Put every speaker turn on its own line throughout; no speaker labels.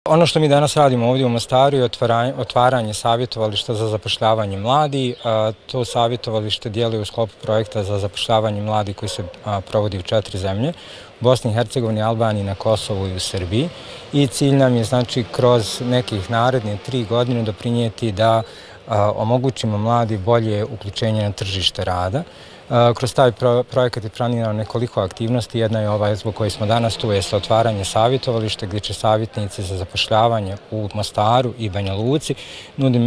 Ono što mi danas radimo ovdje u Mostaru je otvaranje savjetovališta za zapošljavanje mladih. To savjetovalište djeluje u sklopu projekta za zapošljavanje mladih koji se provodi u 4 zemlje, u Bosni i Hercegovini, Albaniji, na Kosovu i u Srbiji. I cilj nam je znači kroz nekih naredne 3 godine doprinijeti da omogućimo mladi bolje uključenje na tržište rada. Kroz taj projekat je planirano nekoliko aktivnosti. Jedna je ova zbog koje smo danas tu, je otvaranje savjetovališta gdje će savjetnici za zapošljavanje u Mostaru i Banja Luci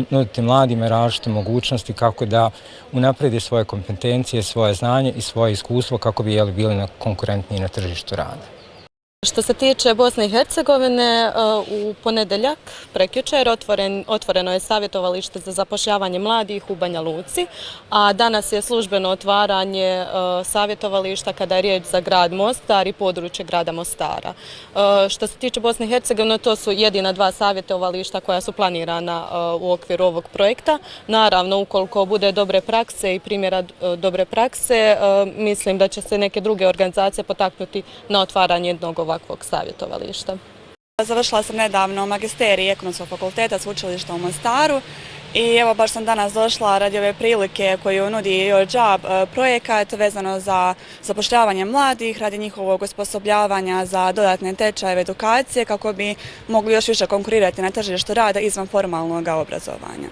nuditi mladima različite mogućnosti kako da unaprede svoje kompetencije, svoje znanje i svoje iskustvo kako bi bili konkurentniji na tržištu rada.
Što se tiče Bosne i Hercegovine, u ponedjeljak, prekjučer, otvoreno je savjetovalište za zapošljavanje mladih u Banja Luci, a danas je službeno otvaranje savjetovališta kada je riječ za grad Mostar i područje grada Mostara. Što se tiče Bosne i Hercegovine, to su jedina 2 savjetovališta koja su planirana u okviru ovog projekta. Naravno, ukoliko bude dobre prakse i primjera dobre prakse, mislim da će se neke druge organizacije potaknuti na otvaranje jednog ovakvog savjetovališta.
Završila sam nedavno magisterij Ekonomskog fakulteta Sveučilišta u Mostaru i evo baš sam danas došla radi ove prilike koju nudi Your Job projekat vezano za zapošljavanje mladih, radi njihovog osposobljavanja za dodatne tečajeve edukacije kako bi mogli još više konkurirati na tržištu rada izvan formalnog obrazovanja.